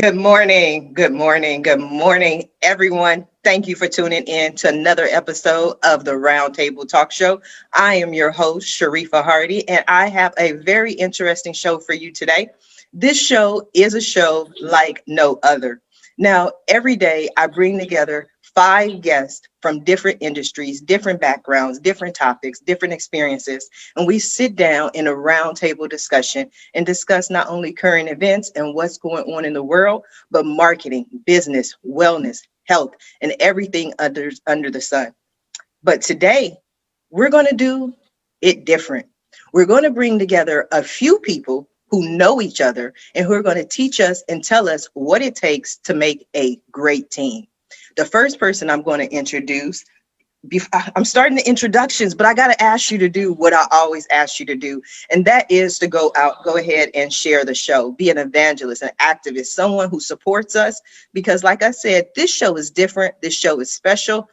Good morning. Good morning. Good morning, everyone. Thank you for tuning in to another episode of the Roundtable Talk Show. I am your host, Sharifa Hardy, and I have a very interesting show for you today. This show is a show like no other. Now, every day I bring together five guests from different industries, different backgrounds, different topics, different experiences, and we sit down in a roundtable discussion and discuss not only current events and what's going on in the world, but marketing, business, wellness, health, and everything under the sun. But today, we're going to do it different. We're going to bring together a few people who know each other and who are going to teach us and tell us what it takes to make a great team. The first person I'm going to introduce, I'm starting the introductions, but I got to ask you to do what I always ask you to do. And that is to go ahead and share the show, be an evangelist, an activist, someone who supports us. Because like I said, this show is different. This show is special.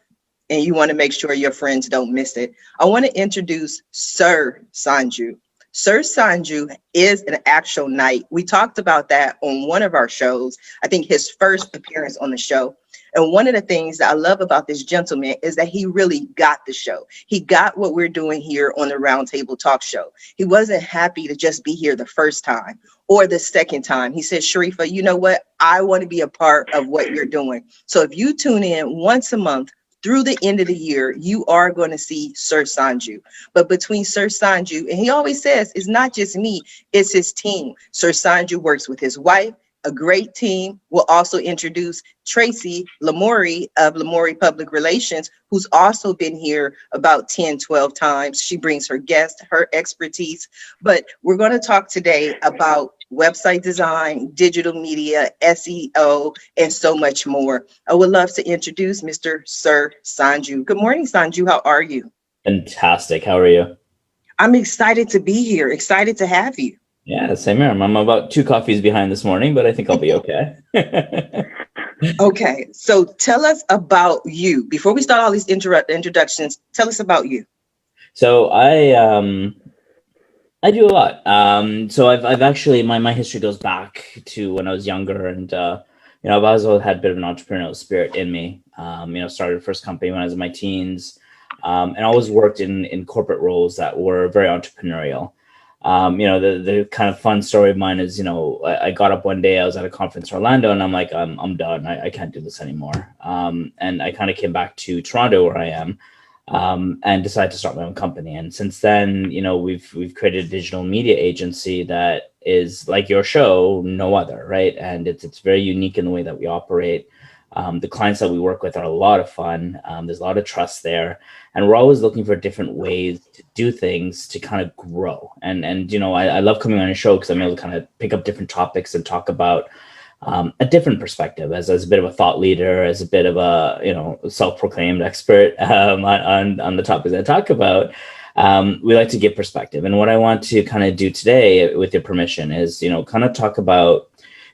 And you want to make sure your friends don't miss it. I want to introduce Sir Sanju. Sir Sanju is an actual knight. We talked about that on one of our shows. I think his first appearance on the show. And one of the things that I love about this gentleman is that he really got the show. He got what we're doing here on the Roundtable Talk Show. He wasn't happy to just be here the first time or the second time. He said, Sharifa, you know what? I want to be a part of what you're doing. So if you tune in once a month, through the end of the year, you are going to see Sir Sanju. But between Sir Sanju, and he always says, it's not just me, it's his team. Sir Sanju works with his wife, a great team. We'll also introduce Tracy Lamourie of Lamourie Public Relations, who's also been here about 10, 12 times. She brings her guests, her expertise. But we're going to talk today about website design, digital media, SEO, and so much more. I would love to introduce Mr. Sir Sanju. Good morning, Sanju. How are you? Fantastic. How are you? I'm excited to be here, excited to have you. Yeah, same here. I'm about 2 coffees behind this morning, but I think I'll be okay. Okay, so tell us about you. Before we start all these introductions, tell us about you. So I do a lot. So I've actually my history goes back to when I was younger, and I've also had a bit of an entrepreneurial spirit in me. Started the first company when I was in my teens, and always worked in corporate roles that were very entrepreneurial. The kind of fun story of mine is, I got up one day, I was at a conference in Orlando, and I'm like, I'm done. I can't do this anymore. And I kind of came back to Toronto, where I am, and decided to start my own company. And since then, we've created a digital media agency that is like your show, no other, right? And it's very unique in the way that we operate. The clients that we work with are a lot of fun. There's a lot of trust there, and we're always looking for different ways to do things to kind of grow. And I love coming on a show because I'm able to kind of pick up different topics and talk about a different perspective as a bit of a thought leader, as a bit of a self-proclaimed expert on the topics I talk about. We like to give perspective, and what I want to kind of do today, with your permission, is kind of talk about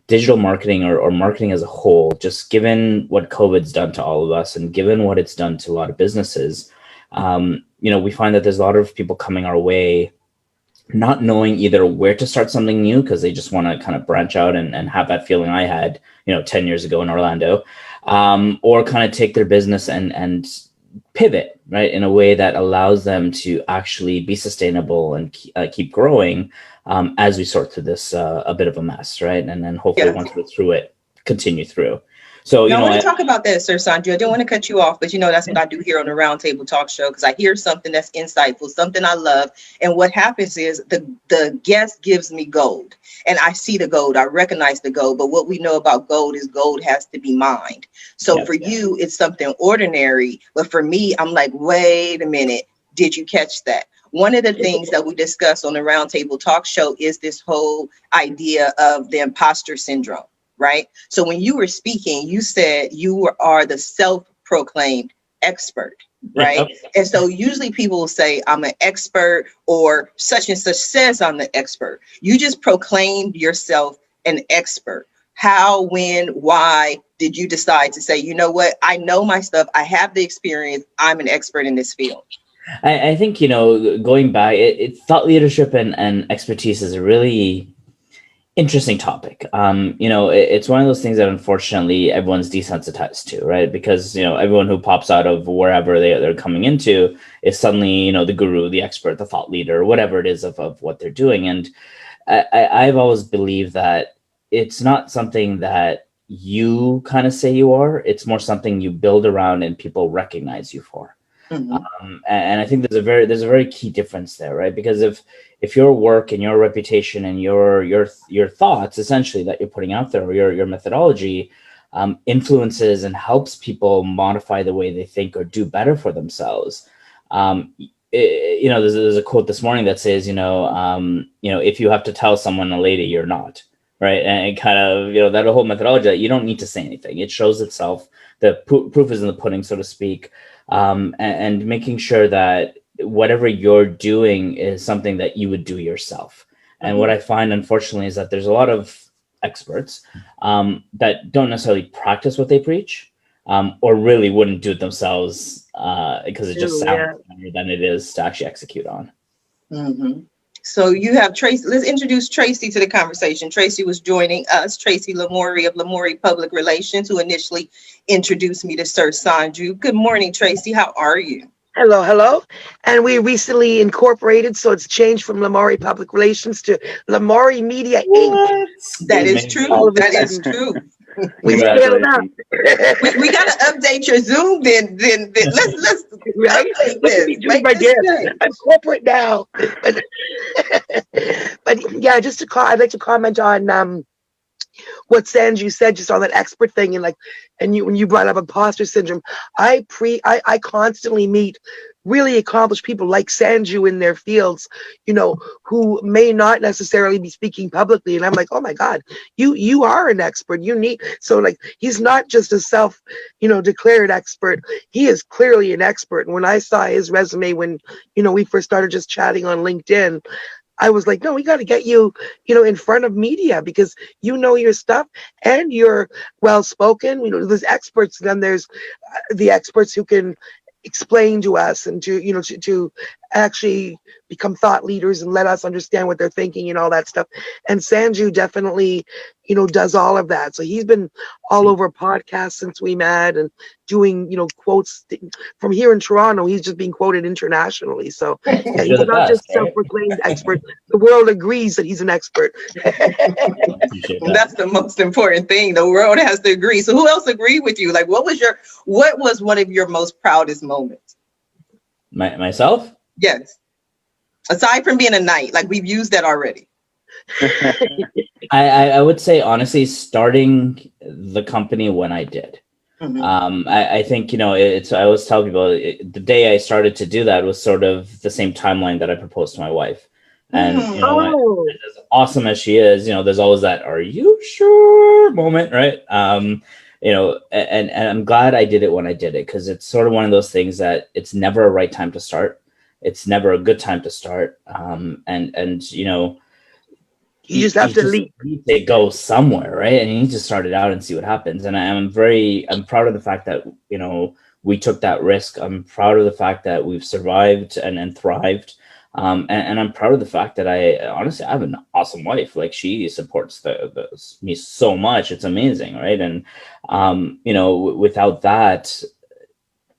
digital marketing or marketing as a whole, just given what COVID's done to all of us and given what it's done to a lot of businesses. We find that there's a lot of people coming our way not knowing either where to start something new because they just want to kind of branch out and have that feeling I had, 10 years ago in Orlando, or kind of take their business and pivot, right, in a way that allows them to actually be sustainable and keep growing as we sort through this a bit of a mess, right? And then hopefully once we're through it, continue through. So, I want to talk about that, Sir Sanju. I didn't want to cut you off, but that's what I do here on the Roundtable Talk Show, because I hear something that's insightful, something I love. And what happens is the guest gives me gold, and I see the gold. I recognize the gold. But what we know about gold is gold has to be mined. So for you, it's something ordinary. But for me, I'm like, wait a minute. Did you catch that? One of the things that we discuss on the Roundtable Talk Show is this whole idea of the imposter syndrome. Right. So when you were speaking, you said you are the self-proclaimed expert. Right. And so usually people will say, I'm an expert, or such and such says I'm the expert. You just proclaimed yourself an expert. How, when, why did you decide to say, you know what? I know my stuff. I have the experience. I'm an expert in this field. I think, going back, thought leadership and expertise is a really Interesting topic. It's one of those things that unfortunately everyone's desensitized to, right? Because everyone who pops out of wherever they're coming into is suddenly the guru, the expert, the thought leader, whatever it is of what they're doing. And I've always believed that it's not something that you kind of say you are. It's more something you build around and people recognize you for. And I think there's a very key difference there, right? Because if your work and your reputation and your thoughts essentially that you're putting out there, or your methodology influences and helps people modify the way they think or do better for themselves. There's a quote this morning that says, if you have to tell someone a lady, you're not, right? And kind of, that whole methodology that you don't need to say anything. It shows itself. The proof is in the pudding, so to speak. And making sure that whatever you're doing is something that you would do yourself. And what I find, unfortunately, is that there's a lot of experts that don't necessarily practice what they preach, or really wouldn't do it themselves because it just sounds better than it is to actually execute on. So you have Tracy. Let's introduce Tracy to the conversation. Tracy was joining us, Tracy Lamourie of Lamourie Public Relations, who initially introduced me to Sir Sanju. Good morning, Tracy. How are you? Hello. And we recently incorporated, so it's changed from Lamourie Public Relations to Lamourie Media Inc. That is true. That is true. We scaled up. we got to update your Zoom. Then let's right. update this. I'm corporate now. But yeah, I'd like to comment on what Sanju said just on that expert thing, and when you brought up imposter syndrome, I constantly meet really accomplished people like Sanju in their fields, who may not necessarily be speaking publicly, and I'm like, oh my God, you are an expert. So he's not just a self declared expert. He is clearly an expert. And when I saw his resume when we first started just chatting on LinkedIn, I was like, no, we got to get you, in front of media, because your stuff and you're well spoken. There's experts, then there's the experts who can explain to us and to actually become thought leaders and let us understand what they're thinking and all that stuff. And Sanju definitely, does all of that. So he's been all over podcasts since we met and doing, quotes from here in Toronto. He's just being quoted internationally. So yeah, he's not just self-proclaimed expert. The world agrees that he's an expert. That's the most important thing. The world has to agree. So who else agreed with you? What was one of your most proudest moments? Myself? Yes. Aside from being a knight, we've used that already. I would say, honestly, starting the company when I did. I think, I always tell people the day I started to do that was sort of the same timeline that I proposed to my wife. And, as awesome as she is, there's always that, are you sure moment, right? And I'm glad I did it when I did it, because it's sort of one of those things that it's never a right time to start. It's never a good time to start. You just have to leap. They go somewhere, right? And you need to start it out and see what happens. And I'm proud of the fact that, we took that risk. I'm proud of the fact that we've survived and thrived. And I'm proud of the fact that I have an awesome wife. She supports me so much. It's amazing, right? And, without that,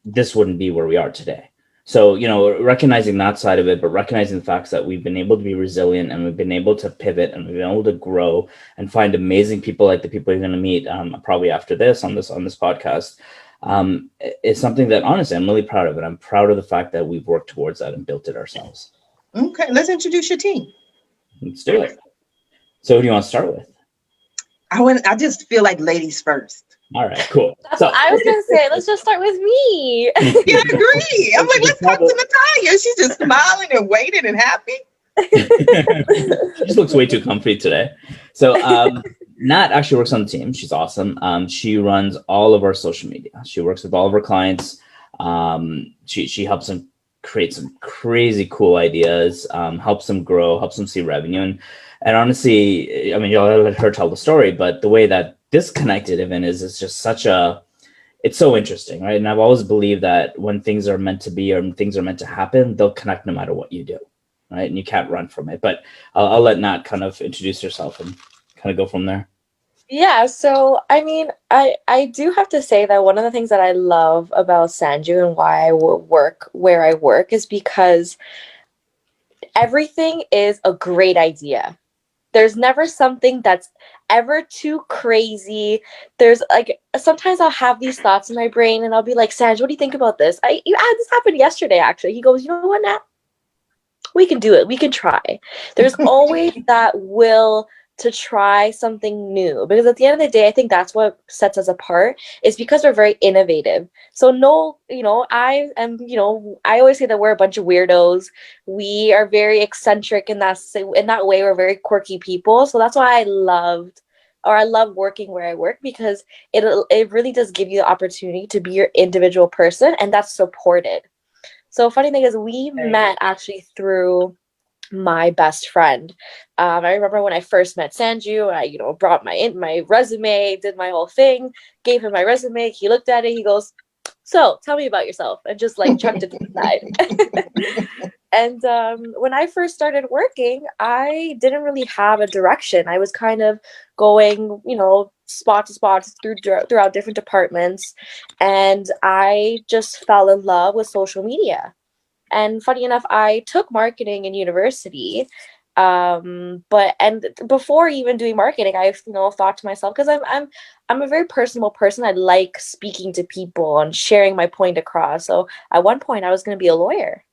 this wouldn't be where we are today. So, recognizing that side of it, but recognizing the facts that we've been able to be resilient and we've been able to pivot and we've been able to grow and find amazing people like the people you're going to meet probably after this on this podcast is something that, honestly, I'm really proud of it. I'm proud of the fact that we've worked towards that and built it ourselves. Okay, let's introduce your team. Let's do it. So who do you want to start with? I just feel like ladies first. All right, cool. That's what I was going to say. Let's just start with me. Yeah, I agree. I'm like, let's talk to Natalia. She's just smiling and waiting and happy. She just looks way too comfy today. So Nat actually works on the team. She's awesome. She runs all of our social media. She works with all of our clients. She helps them create some crazy cool ideas, helps them grow, helps them see revenue. And honestly, you'll let her tell the story, but the way that this connected event is just it's so interesting, right? And I've always believed that when things are meant to be or things are meant to happen, they'll connect no matter what you do, right? And you can't run from it. But I'll let Nat kind of introduce herself and kind of go from there. Yeah, so I mean, I do have to say that one of the things that I love about Sanju and why I work where I work is because everything is a great idea. There's never something that's ever too crazy. There's like sometimes I'll have these thoughts in my brain and I'll be like, Sanj, what do you think about this? This happened yesterday actually. He goes, you know what, Nat? We can do it. We can try. There's always that will to try something new because at the end of the day, I think that's what sets us apart is because we're very innovative. So no, I am, I always say that we're a bunch of weirdos. We are very eccentric in that way. We're very quirky people. So that's why I love working where I work because it really does give you the opportunity to be your individual person, and that's supported. So funny thing is we met actually through my best friend. I remember when I first met Sanju, I, brought my resume, did my whole thing, gave him my resume. He looked at it. He goes, so tell me about yourself, and just like chucked it to the side. And when I first started working, I didn't really have a direction. I was kind of going, spot to spot throughout different departments. And I just fell in love with social media. And funny enough, I took marketing in university. But before even doing marketing, I thought to myself, because I'm a very personable person. I like speaking to people and sharing my point across. So at one point, I was going to be a lawyer.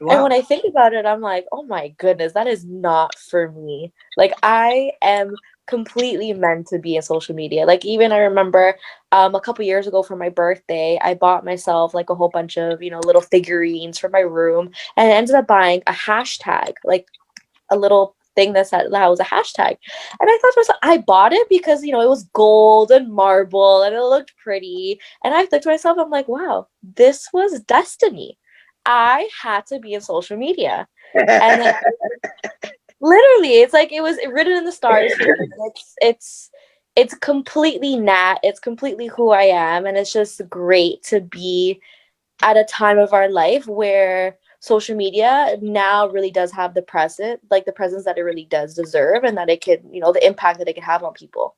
Wow. And when I think about it, I'm like, oh my goodness, that is not for me. Like, I am completely meant to be in social media. Like, even I remember a couple years ago for my birthday, I bought myself like a whole bunch of, little figurines for my room, and I ended up buying a hashtag, like a little thing that was a hashtag. And I thought to myself, I bought it because, it was gold and marble and it looked pretty. And I thought to myself, I'm like, wow, this was destiny. I had to be in social media. And then literally, it's like it was written in the stars. It's completely Nat. It's completely who I am. And it's just great to be at a time of our life where social media now really does have the presence that it really does deserve, and that it could, the impact that it could have on people.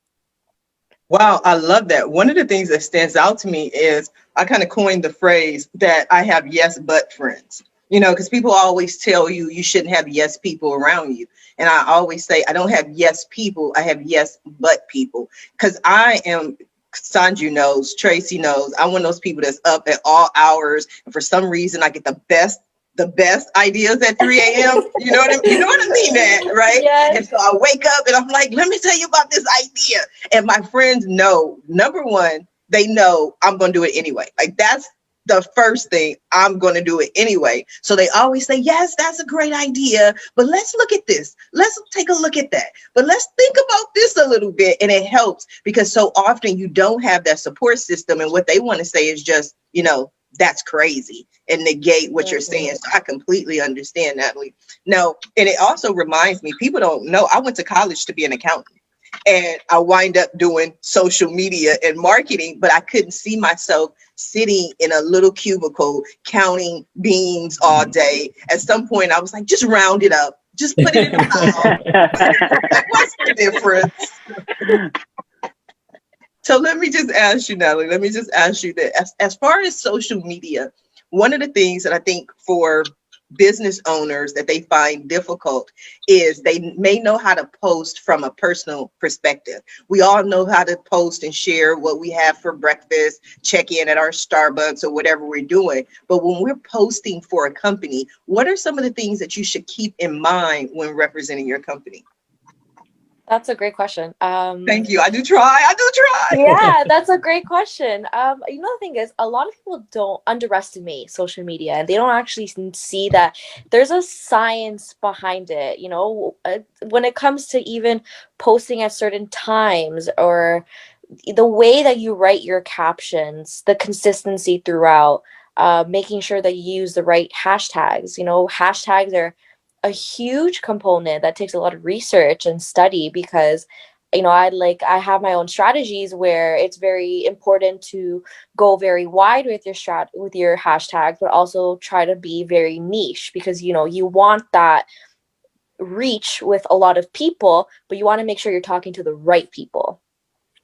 Wow, I love that. One of the things that stands out to me is I kind of coined the phrase that I have yes, but friends, because people always tell you you shouldn't have yes people around you. And I always say I don't have yes people, I have yes, but people, because I am, Sanju knows, Tracy knows, I'm one of those people that's up at all hours. And for some reason, I get the best ideas at 3 a.m. You know what I mean, that, right? Yes. And so I wake up and I'm like, let me tell you about this idea. And my friends know, number one, they know I'm going to do it anyway. Like, that's the first thing, I'm going to do it anyway. So they always say, yes, that's a great idea, but let's look at this. Let's take a look at that. But let's think about this a little bit. And it helps because so often you don't have that support system. And what they want to say is just, that's crazy, and negate what you're saying. So I completely understand, Natalie. No, and it also reminds me, people don't know, I went to college to be an accountant, and I wind up doing social media and marketing, but I couldn't see myself sitting in a little cubicle counting beans all day. At some point, I was like, just round it up. Just put it in a pile. What's the difference? So let me just ask you, Natalie, that as far as social media, one of the things that I think for business owners that they find difficult is they may know how to post from a personal perspective. We all know how to post and share what we have for breakfast, check in at our Starbucks or whatever we're doing. But when we're posting for a company, what are some of the things that you should keep in mind when representing your company? That's a great question. Thank you. I do try. Yeah, that's a great question. The thing is, a lot of people don't underestimate social media, and they don't actually see that there's a science behind it. When it comes to even posting at certain times, or the way that you write your captions, the consistency throughout, making sure that you use the right hashtags. Hashtags are a huge component that takes a lot of research and study because I have my own strategies where it's very important to go very wide with your hashtags, but also try to be very niche because you want that reach with a lot of people, but you want to make sure you're talking to the right people.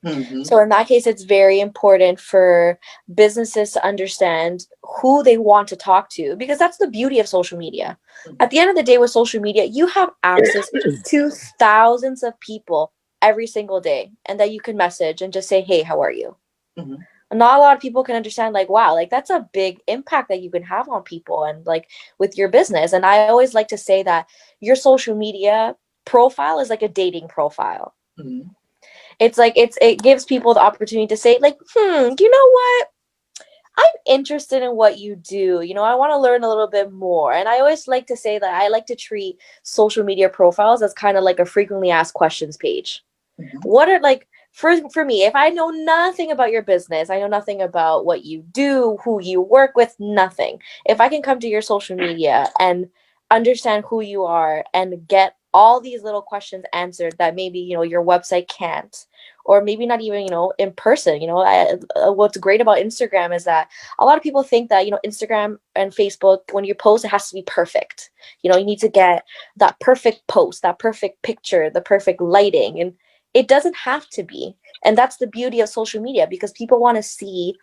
Mm-hmm. So in that case, it's very important for businesses to understand who they want to talk to, because that's the beauty of social media. At the end of the day, with social media, you have access to thousands of people every single day, and that you can message and just say, hey, how are you? Mm-hmm. Not a lot of people can understand, like, wow, like that's a big impact that you can have on people and like with your business. And I always like to say that your social media profile is like a dating profile. Mm-hmm. It's like it gives people the opportunity to say, like, you know what? I'm interested in what you do. You know, I want to learn a little bit more. And I always like to say that I like to treat social media profiles as kind of like a frequently asked questions page. Mm-hmm. What are like for me, if I know nothing about your business, I know nothing about what you do, who you work with, nothing. If I can come to your social media and understand who you are and get all these little questions answered that maybe, you know, your website can't, or maybe not even, you know, in person. You know, what's great about Instagram is that a lot of people think that, you know, Instagram and Facebook, when you post, it has to be perfect. You know, you need to get that perfect post, that perfect picture, the perfect lighting, and it doesn't have to be. And that's the beauty of social media, because people want to see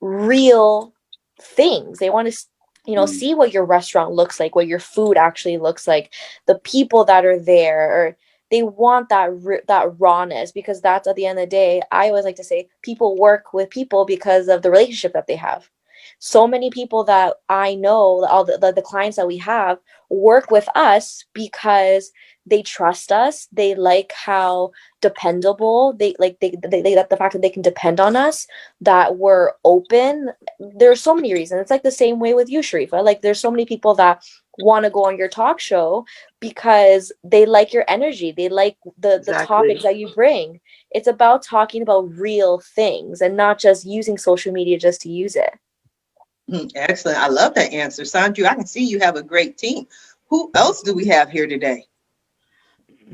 real things. They want to, you know, see what your restaurant looks like, what your food actually looks like, the people that are there, or they want that rawness, because that's, at the end of the day, I always like to say, people work with people because of the relationship that they have. So many people that I know, all the clients that we have, work with us because they trust us. They like how dependable they like they like the fact that they can depend on us, that we're open. There's so many reasons. It's like the same way with you, Sharifa. Like, there's so many people that want to go on your talk show because they like your energy. They like the topics that you bring. It's about talking about real things and not just using social media just to use it. Excellent. I love that answer, Sanju. I can see you have a great team. Who else do we have here today?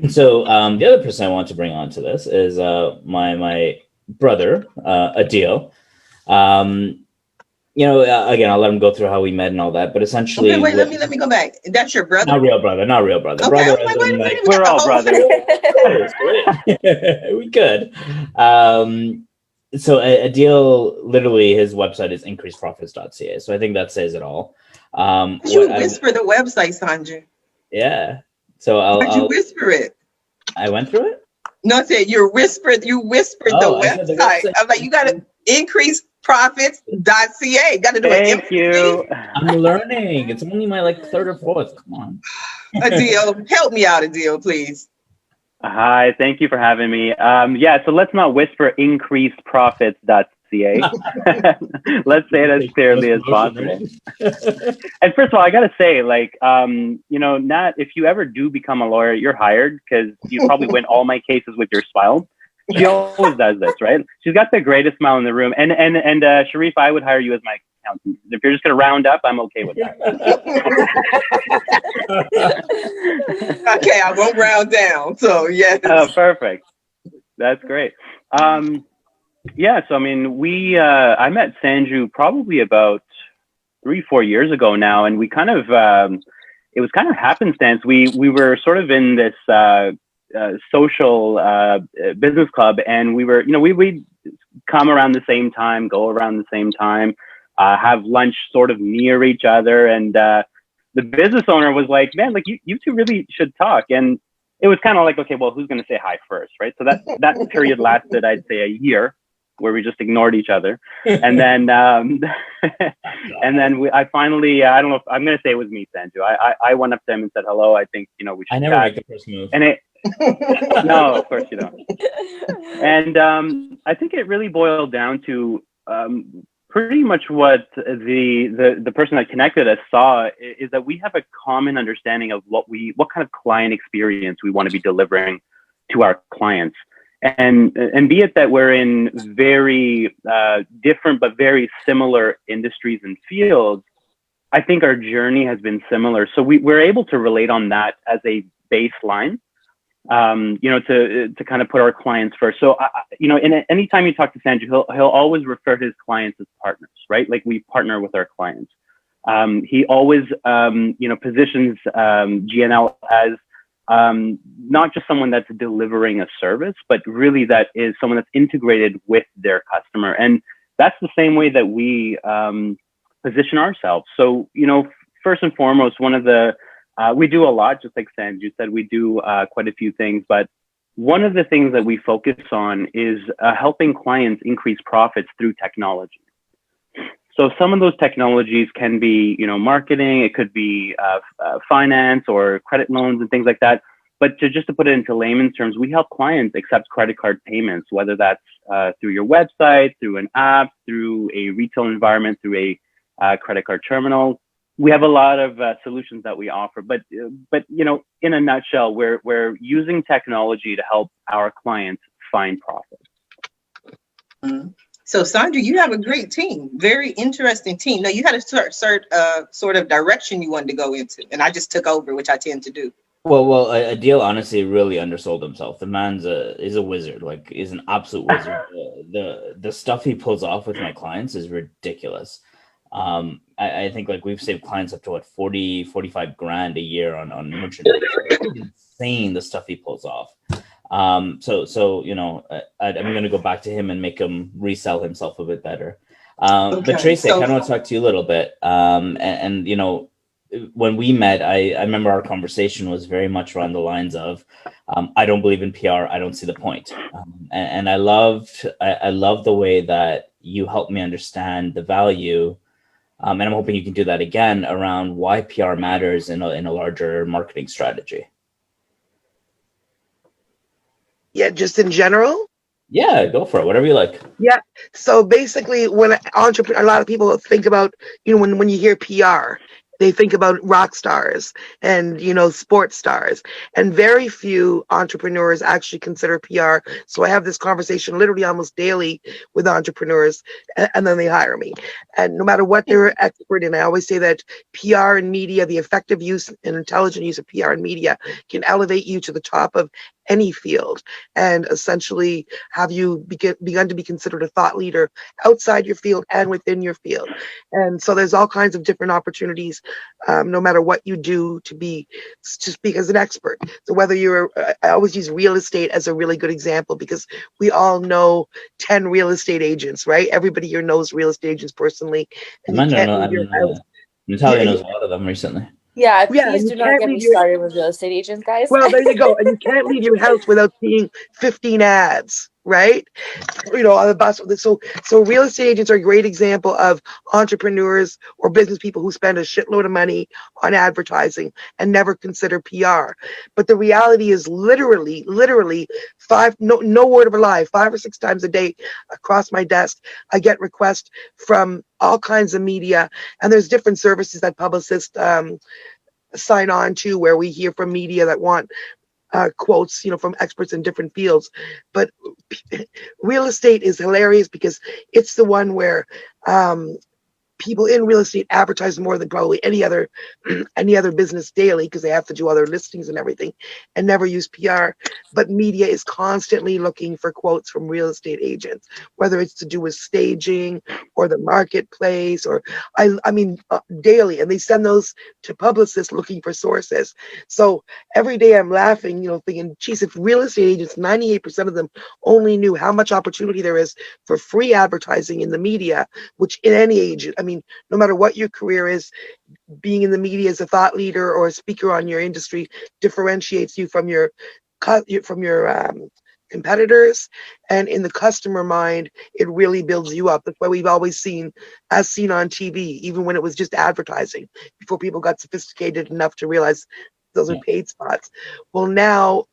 So the other person I want to bring on to this is my brother, Adil. You know, again, I'll let him go through how we met and all that, but essentially, Okay, wait, let me go back. That's your brother? Not real brother. Okay, Brother, wait, as in, like, We're all brothers. we could. So Adil, literally, his website is increaseprofits.ca. So I think that says it all. You whisper the website, Sanju. Yeah. So I'll you whisper it? I went through it. No, I said you whispered the website. I'm like, you got to increaseprofits.ca. Got to do it. Thank you. I'm learning. It's only my like third or fourth. Come on. Adil, help me out, Adil, please. Hi, thank you for having me. Yeah, so let's not whisper increaseprofits.ca. Let's say it as clearly as possible. And first of all, I got to say, like, you know, Nat, if you ever do become a lawyer, you're hired, because you probably win all my cases with your smile. She always does this, right? She's got the greatest smile in the room. And Sharif, I would hire you as my accountant. If you're just going to round up, I'm okay with that. Okay, I won't round down. So, yes. Oh, perfect. That's great. Yeah, so I mean, I met Sanju probably about 3-4 years ago now, and we kind of it was kind of happenstance. We were sort of in this social business club, and we were, you know, we'd come around the same time, go around the same time, have lunch sort of near each other, and the business owner was like, "Man, like you two really should talk." And it was kind of like, okay, well, who's going to say hi first, right? So that period lasted, I'd say, a year, where we just ignored each other. And then, and then I finally, I don't know if I'm going to say it was me, Sanju. I went up to him and said, hello, I think, you know, we should I never chat. make the first move. And no, of course you don't. And I think it really boiled down to pretty much what the person that connected us saw is that we have a common understanding of what kind of client experience we want to be delivering to our clients. And be it that we're in very different but very similar industries and fields, I think our journey has been similar. So we're able to relate on that as a baseline, you know, to kind of put our clients first. So, you know, anytime you talk to Sanju, he'll always refer to his clients as partners, right? Like, we partner with our clients. He always, you know, positions GNL as not just someone that's delivering a service, but really that is someone that's integrated with their customer. And that's the same way that we position ourselves. So, first and foremost, we do a lot, just like Sanju said, we do quite a few things, but one of the things that we focus on is helping clients increase profits through technology. So some of those technologies can be, marketing, it could be finance or credit loans and things like that. But just to put it into layman's terms, we help clients accept credit card payments, whether that's through your website, through an app, through a retail environment, through a credit card terminal. We have a lot of solutions that we offer, but in a nutshell, we're using technology to help our clients find profit. Mm-hmm. So Sandra, you have a great team, very interesting team. Now you had a sort of direction you wanted to go into, and I just took over, which I tend to do. Well, Adil honestly really undersold himself. The man's is a wizard, is an absolute wizard. The stuff he pulls off with my clients is ridiculous. I think we've saved clients up to 45 grand a year on merchandise. It's insane the stuff he pulls off. So I'm going to go back to him and make him resell himself a bit better. Okay. But Tracy, I kind of want to talk to you a little bit. And when we met, I remember our conversation was very much around the lines of, I don't believe in PR. I don't see the point. And I love the way that you helped me understand the value. And I'm hoping you can do that again around why PR matters in a larger marketing strategy. Yeah, just in general? Yeah, go for it. Whatever you like. Yeah. So basically, when a lot of people think about, when you hear PR, they think about rock stars and, sports stars, and very few entrepreneurs actually consider PR. So I have this conversation literally almost daily with entrepreneurs, and then they hire me. And no matter what they're expert in, I always say that PR and media, the effective use and intelligent use of PR and media can elevate you to the top of any field and essentially have you begun to be considered a thought leader outside your field and within your field. And so there's all kinds of different opportunities, no matter what you do, to speak as an expert. So whether I always use real estate as a really good example, because we all know 10 real estate agents, right? Everybody here knows real estate agents personally. And Natalia knows a lot of them recently. Yeah, please do not get me started with real estate agents, guys. Well, there you go. And you can't leave your house without seeing 15 ads, right? On the bus. So real estate agents are a great example of entrepreneurs or business people who spend a shitload of money on advertising and never consider PR. But the reality is literally no word of a lie, 5 or 6 times a day across my desk, I get requests from all kinds of media, and there's different services that publicists sign on to, where we hear from media that want quotes, from experts in different fields. But real estate is hilarious because it's the one where people in real estate advertise more than probably any other business daily, because they have to do other listings and everything and never use PR. But media is constantly looking for quotes from real estate agents, whether it's to do with staging or the marketplace, or daily. And they send those to publicists looking for sources. So every day I'm laughing, thinking, geez, if real estate agents, 98% of them only knew how much opportunity there is for free advertising in the media, which in any agent, no matter what your career is, being in the media as a thought leader or a speaker on your industry differentiates you from your competitors. And in the customer mind, it really builds you up. That's why we've always seen on TV, even when it was just advertising, before people got sophisticated enough to realize those are paid spots. Well, now,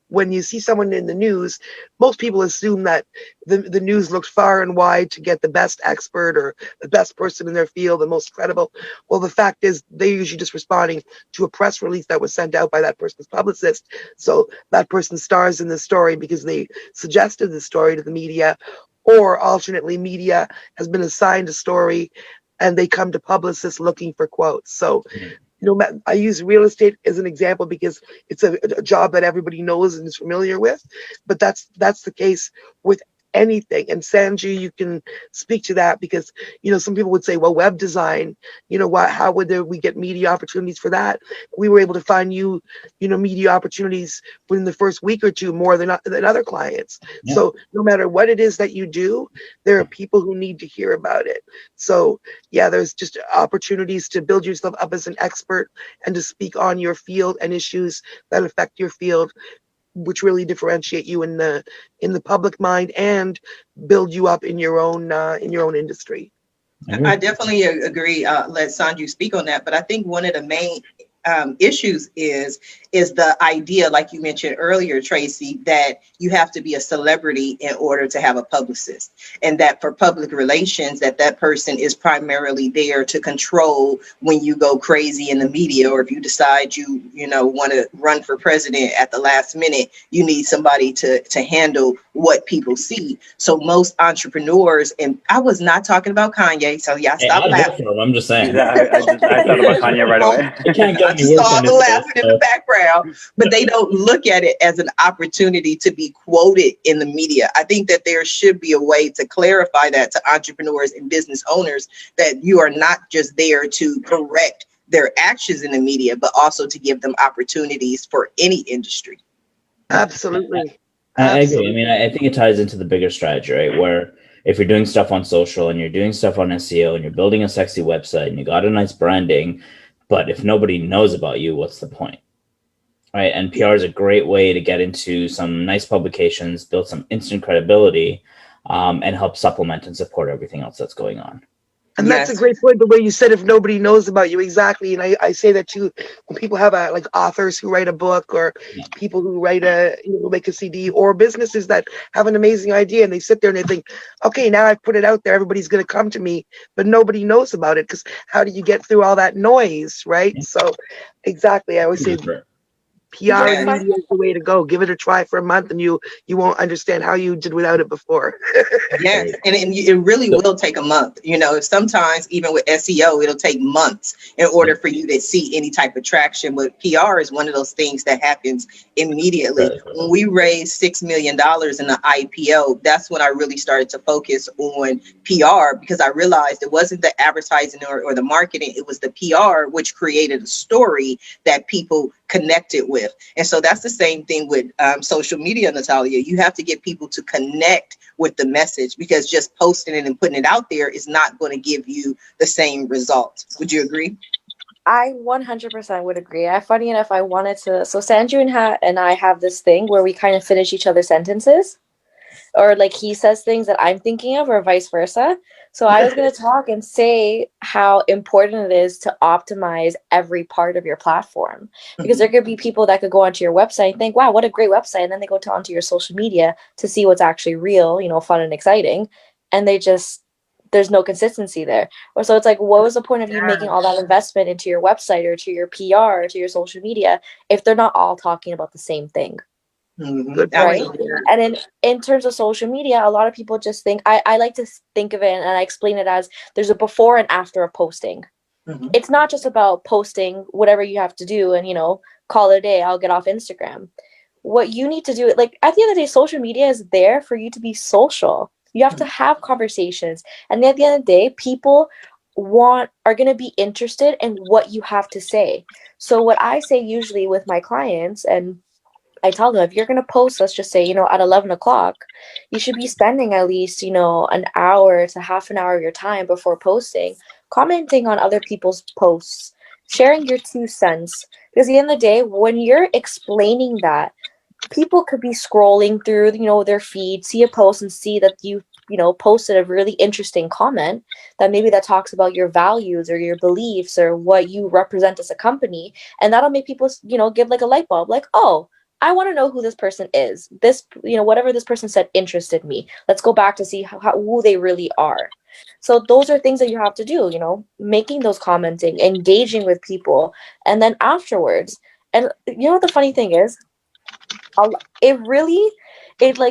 when you see someone in the news, most people assume that the news looks far and wide to get the best expert or the best person in their field, the most credible. Well, the fact is they're usually just responding to a press release that was sent out by that person's publicist. So that person stars in the story because they suggested the story to the media, or alternately, media has been assigned a story and they come to publicists looking for quotes. So I use real estate as an example because it's a job that everybody knows and is familiar with, but that's the case with anything. And Sanju, you can speak to that because, some people would say, well, web design, how would we get media opportunities for that? We were able to find media opportunities within the first week or two more than other clients. Yeah. So no matter what it is that you do, there are people who need to hear about it. So yeah, there's just opportunities to build yourself up as an expert and to speak on your field and issues that affect your field, which really differentiate you in the public mind and build you up in your own industry. I definitely agree. Let Sanju speak on that. But I think one of the main issues is the idea, like you mentioned earlier, Tracy, that you have to be a celebrity in order to have a publicist, and that for public relations, that person is primarily there to control when you go crazy in the media, or if you decide you want to run for president at the last minute, you need somebody to handle what people see. So most entrepreneurs, and I was not talking about Kanye, so y'all stop laughing. I'm just saying. I thought about Kanye right away. You can't get I just saw the laughing in the background, but they don't look at it as an opportunity to be quoted in the media. I think that there should be a way to clarify that to entrepreneurs and business owners, that you are not just there to correct their actions in the media, but also to give them opportunities for any industry. Absolutely. I agree. I mean, I think it ties into the bigger strategy, right? Where if you're doing stuff on social and you're doing stuff on SEO and you're building a sexy website and you got a nice branding, but if nobody knows about you, what's the point? Right? And PR is a great way to get into some nice publications, build some instant credibility, and help supplement and support everything else that's going on. And that's a great point, the way you said, if nobody knows about you. Exactly. And I say that too, when people have like authors who write a book, or people who write make a CD, or businesses that have an amazing idea and they sit there and they think, okay, now I've put it out there, everybody's going to come to me, but nobody knows about it, because how do you get through all that noise, right? Yeah. So exactly. I always say PR and media is the way to go. Give it a try for a month and you won't understand how you did without it before. Yes, and it really will take a month. Sometimes even with SEO, it'll take months in order for you to see any type of traction. But PR is one of those things that happens immediately. When we raised $6 million in the IPO, that's when I really started to focus on PR, because I realized it wasn't the advertising or the marketing, it was the PR, which created a story that people connected with. And so that's the same thing with social media, Natalia. You have to get people to connect with the message, because just posting it and putting it out there is not going to give you the same results. Would you agree? I 100% would agree. Funny enough, I wanted to, so Sanju and I have this thing where we kind of finish each other's sentences, or like he says things that I'm thinking of, or vice versa. So I was going to talk and say how important it is to optimize every part of your platform, because there could be people that could go onto your website and think, wow, what a great website. And then they go onto your social media to see what's actually real, fun and exciting. And there's no consistency there. Or so it's like, what was the point of you making all that investment into your website or to your PR or to your social media if they're not all talking about the same thing? Right. And in terms of social media, a lot of people just think, I like to think of it, and I explain it as there's a before and after of posting. It's not just about posting whatever you have to do and call it a day, I'll get off Instagram. What you need to do, like at the end of the day, social media is there for you to be social. You have to have conversations, and at the end of the day, people are going to be interested in what you have to say. So what I say usually with my clients, and I tell them, if you're going to post, let's just say, at 11 o'clock, you should be spending at least, an hour to half an hour of your time before posting, commenting on other people's posts, sharing your 2 cents. Because at the end of the day, when you're explaining that, people could be scrolling through, their feed, see a post and see that you posted a really interesting comment that maybe that talks about your values or your beliefs or what you represent as a company. And that'll make people, give like a light bulb, like, oh, I want to know who this person is. This, whatever this person said interested me. Let's go back to see who they really are. So those are things that you have to do, making those commenting, engaging with people. And then afterwards, and the funny thing is,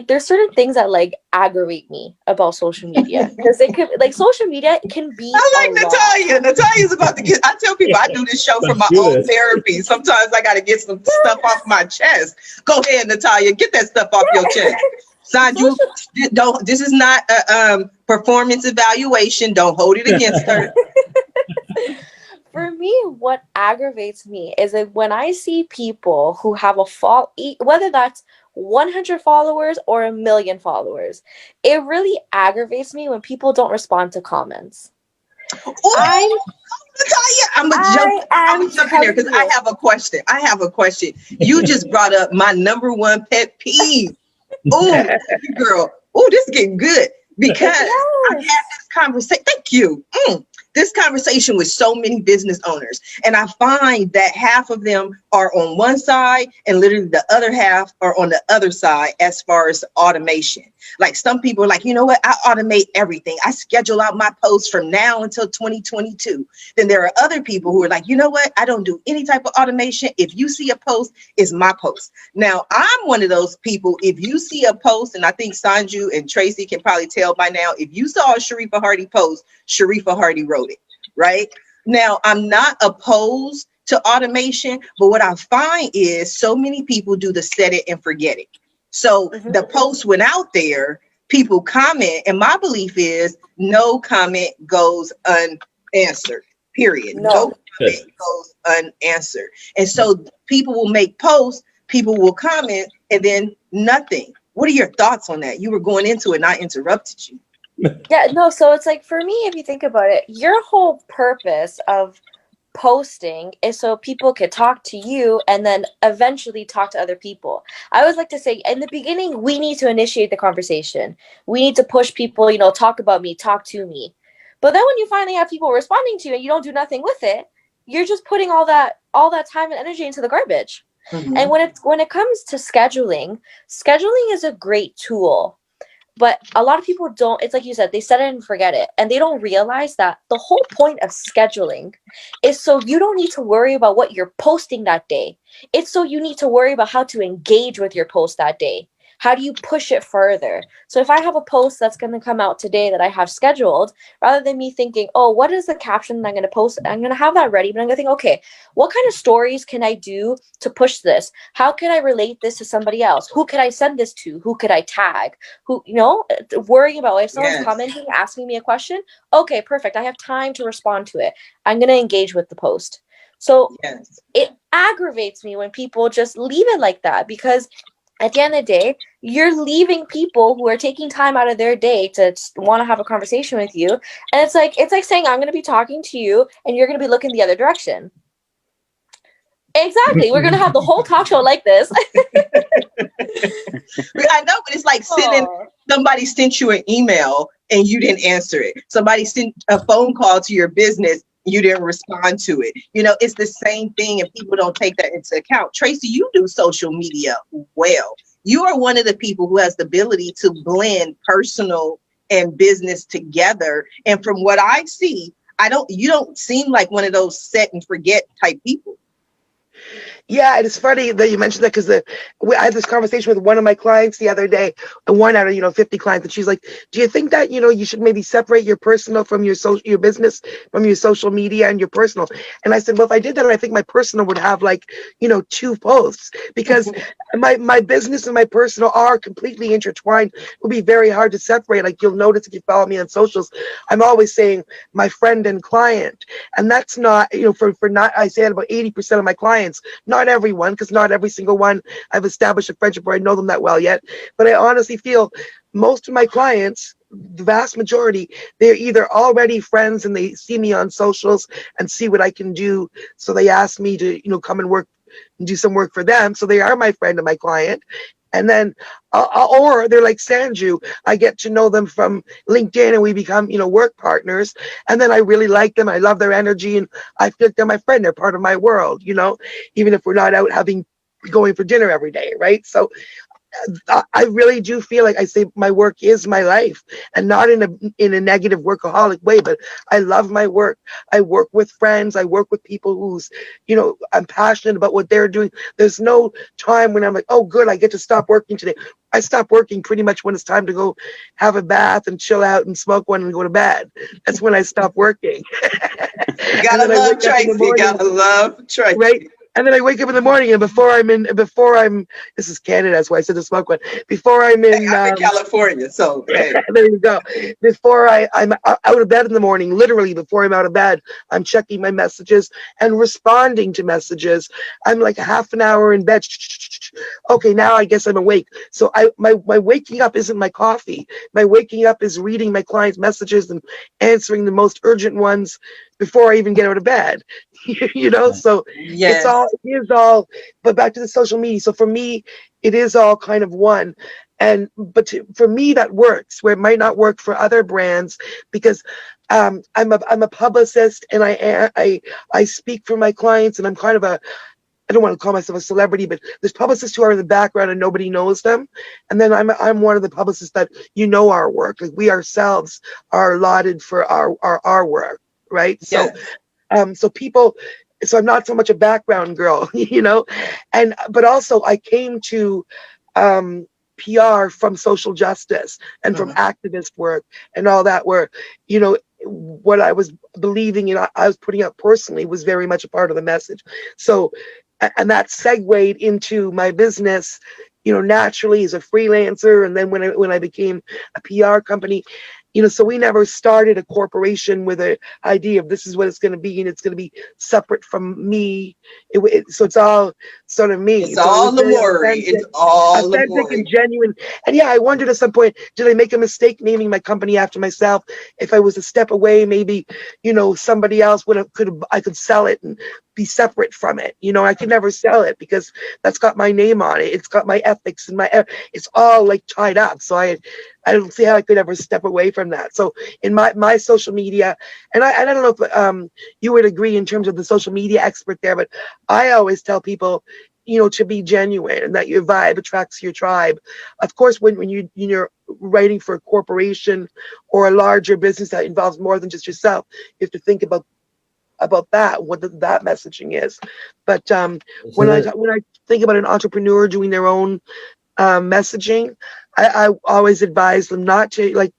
there's certain things that like aggravate me about social media, because it could, like, social media can be Natalia. Natalia's about to I tell people I do this show for my own therapy. Sometimes I got to get some stuff off my chest. Go ahead, Natalia, get that stuff off your chest. Sanju, don't. This is not a performance evaluation. Don't hold it against her. For me, what aggravates me is that when I see people who have whether that's 100 followers or 1 million followers, it really aggravates me when people don't respond to comments. Ooh, Natalia, I'm gonna jump in there because I have a question. You just brought up my number one pet peeve. Oh, girl. Oh, this is getting good because I've had this conversation. Thank you. This conversation with so many business owners, and I find that half of them are on one side and literally the other half are on the other side as far as automation. Like some people are like, you know what? I automate everything. I schedule out my posts from now until 2022. Then there are other people who are like, you know what? I don't do any type of automation. If you see a post, it's my post. Now, I'm one of those people. If you see a post, and I think Sanju and Tracy can probably tell by now, if you saw a Sharifa Hardy post, Sharifa Hardy wrote it, right? Now, I'm not opposed to automation, but what I find is so many people do the set it and forget it. So the post went out there, people comment, and my belief is no comment goes unanswered, period. No comment goes unanswered. And so people will make posts, people will comment, and then nothing. What are your thoughts on that? You were going into it and I interrupted you. Yeah, no, so it's like, for me, if you think about it, your whole purpose of posting is so people could talk to you and then eventually talk to other people. I always like to say, in the beginning, we need to initiate the conversation. We need to push people, talk about me, talk to me. But then when you finally have people responding to you and you don't do nothing with it, you're just putting all that time and energy into the garbage. And when it comes to scheduling is a great tool. But a lot of people don't, it's like you said, they set it and forget it. And they don't realize that the whole point of scheduling is so you don't need to worry about what you're posting that day. It's so you need to worry about how to engage with your post that day. How do you push it further? So if I have a post that's going to come out today that I have scheduled, rather than me thinking, oh, what is the caption that I'm going to post? I'm going to have that ready, but I'm going to think, okay, what kind of stories can I do to push this? How can I relate this to somebody else? Who could I send this to? Who could I tag? Worrying about if someone's commenting, asking me a question. Okay, perfect. I have time to respond to it. I'm going to engage with the post. So it aggravates me when people just leave it like that, because at the end of the day, you're leaving people who are taking time out of their day to want to have a conversation with you. And it's like saying, I'm going to be talking to you and you're going to be looking the other direction. Exactly. We're going to have the whole talk show like this. I know, but it's like somebody sent you an email and you didn't answer it. Somebody sent a phone call to your business. You didn't respond to it. It's the same thing, and people don't take that into account. Tracy, you do social media well. You are one of the people who has the ability to blend personal and business together. And from what I see, you don't seem like one of those set and forget type people. Yeah, and it's funny that you mentioned that because I had this conversation with one of my clients the other day, and one out of 50 clients, and she's like, "Do you think that you should maybe separate your personal from your business, from your social media and your personal?" And I said, "Well, if I did that, I think my personal would have 2 posts, because my business and my personal are completely intertwined. It would be very hard to separate. Like you'll notice if you follow me on socials, I'm always saying my friend and client, and that's not for not I say that about 80% of my clients." Not everyone, because not every single one I've established a friendship where I know them that well yet. But I honestly feel most of my clients, the vast majority, they're either already friends and they see me on socials and see what I can do. So they ask me to, come and work and do some work for them. So they are my friend and my client. And then, or they're like Sanju, I get to know them from LinkedIn and we become, work partners. And then I really like them. I love their energy and I feel like they're my friend. They're part of my world, even if we're not out going for dinner every day, right? So I really do feel like I say my work is my life, and not in a negative workaholic way, but I love my work. I work with friends. I work with people who's, I'm passionate about what they're doing. There's no time when I'm like, oh, good, I get to stop working today. I stop working pretty much when it's time to go have a bath and chill out and smoke one and go to bed. That's when I stop working. You gotta love Tracy. You gotta love Tracy. Right? And then I wake up in the morning, and before I'm, this is Canada, that's why I said the smoke one. Before I'm Hey, in, I'm in California, so hey. there you go. Before I'm out of bed in the morning, literally before I'm out of bed, I'm checking my messages and responding to messages. I'm like half an hour in bed. Okay, now I guess I'm awake. So my waking up isn't my coffee. My waking up is reading my clients' messages and answering the most urgent ones before I even get out of bed. So Yes. it is all, but back to the social media. So for me, it is all kind of one. For me, that works where it might not work for other brands, because I'm a publicist, and I speak for my clients, and I'm kind of I don't want to call myself a celebrity, but there's publicists who are in the background and nobody knows them. And then I'm one of the publicists that our work. Like, we ourselves are lauded for our work, right? Yes. So I'm not so much a background girl, but also I came to PR from social justice and from activist work and all that, where, what I was believing in, I was putting out personally, was very much a part of the message. So, and that segued into my business, naturally, as a freelancer. And then when I became a PR company, so we never started a corporation with an idea of this is what it's going to be, and it's going to be separate from me. So it's all sort of me. It's all Lamourie. It's all authentic and Lamourie. genuine. And yeah, I wondered at some point, did I make a mistake naming my company after myself? If I was a step away, maybe, somebody else I could sell it and be separate from it. I could never sell it because that's got my name on it. It's got my ethics and it's all like tied up. So I don't see how I could ever step away from that. So in my social media, and I don't know if you would agree in terms of the social media expert there, but I always tell people, to be genuine, and that your vibe attracts your tribe. Of course, when you're writing for a corporation or a larger business that involves more than just yourself, you have to think about that, what that messaging is. But when I think about an entrepreneur doing their own messaging, I always advise them not to, like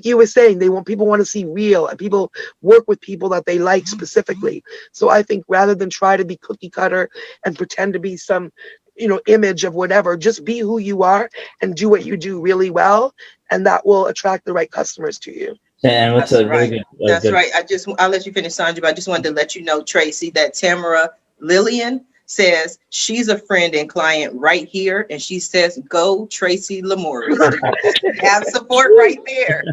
you were saying, people want to see real, and people work with people that they like specifically. So I think rather than try to be cookie cutter and pretend to be some image of whatever, just be who you are and do what you do really well, and that will attract the right customers to you. And what's That's a right. really good, That's right. I'll let you finish, Sandra, but I just wanted to let you know, Tracy, that Tamara Lillian says she's a friend and client right here, and she says, "Go Tracy Lamourie." So you have support right there.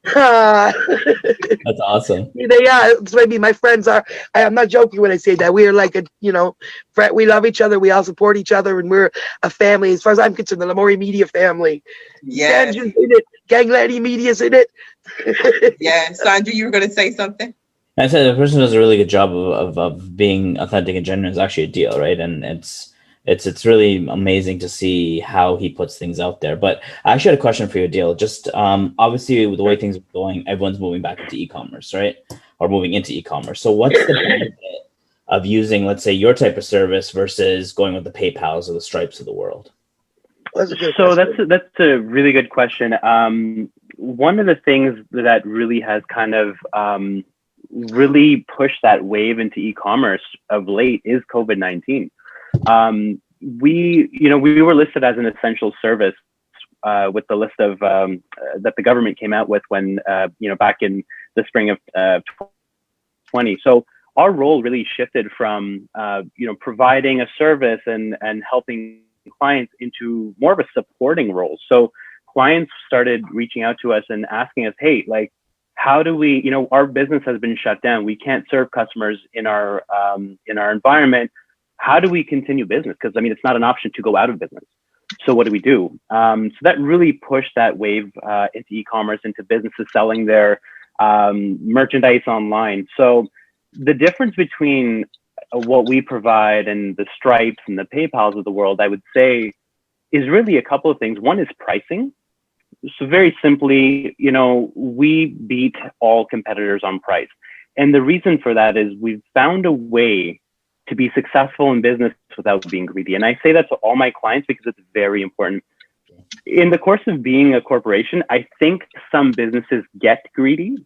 That's awesome. They are. It's maybe my friends are. I'm not joking when I say that. We are like friend. We love each other. We all support each other, and we're a family. As far as I'm concerned, the Lamourie Media family. Yes. Sandra's in it. Gang Laddie Media's in it. Yeah, Sandra, you were going to say something? I said the person who does a really good job of being authentic and genuine is actually a deal, right? And it's really amazing to see how he puts things out there. But I actually had a question for you, Adil. Just obviously, with the way things are going, everyone's moving back into e-commerce, right? Or moving into e-commerce. So what's the benefit of using, let's say, your type of service versus going with the PayPals or the Stripes of the world? So that's a really good question. One of the things that really has kind of really pushed that wave into e-commerce of late is COVID-19. We were listed as an essential service with the list of that the government came out with when back in the spring of 2020. So our role really shifted from providing a service and helping clients into more of a supporting role. So clients started reaching out to us and asking us, hey, like, how do we, our business has been shut down. We can't serve customers in our environment. How do we continue business? Because it's not an option to go out of business. So what do we do? So that really pushed that wave into e-commerce, into businesses selling their merchandise online. So the difference between what we provide and the Stripes and the PayPals of the world, I would say, is really a couple of things. One is pricing. So very simply, we beat all competitors on price. And the reason for that is we've found a way to be successful in business without being greedy. And I say that to all my clients because it's very important. In the course of being a corporation, I think some businesses get greedy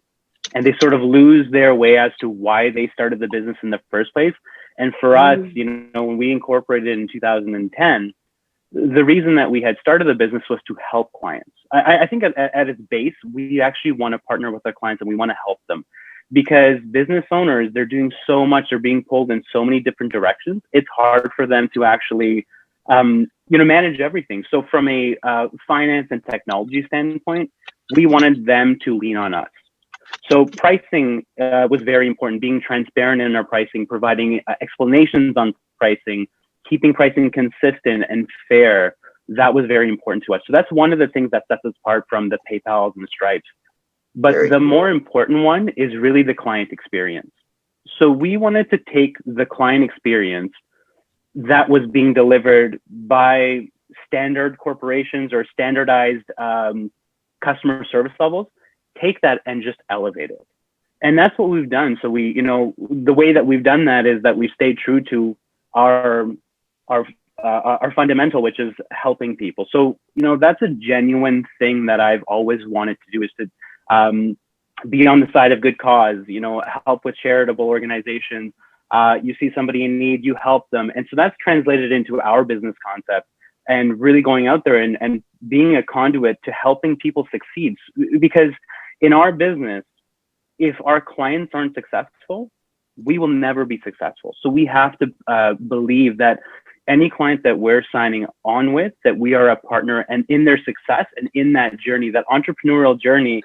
and they sort of lose their way as to why they started the business in the first place. And for us, when we incorporated in 2010, the reason that we had started the business was to help clients. I think at its base, we actually want to partner with our clients and we want to help them, because business owners, they're doing so much, they're being pulled in so many different directions. It's hard for them to actually, manage everything. So from a finance and technology standpoint, we wanted them to lean on us. So pricing was very important, being transparent in our pricing, providing explanations on pricing, keeping pricing consistent and fair. That was very important to us. So that's one of the things that sets us apart from the PayPals and the Stripes. But the more important one is really the client experience. So we wanted to take the client experience that was being delivered by standard corporations or standardized customer service levels, take that and just elevate it. And that's what we've done. So we, the way that we've done that is that we've stayed true to our fundamental, which is helping people. So, that's a genuine thing that I've always wanted to do, is to be on the side of good cause, help with charitable organizations. You see somebody in need, you help them. And so that's translated into our business concept, and really going out there and being a conduit to helping people succeed. Because in our business, if our clients aren't successful, we will never be successful. So we have to believe that any client that we're signing on with, that we are a partner, and in their success and in that journey, that entrepreneurial journey,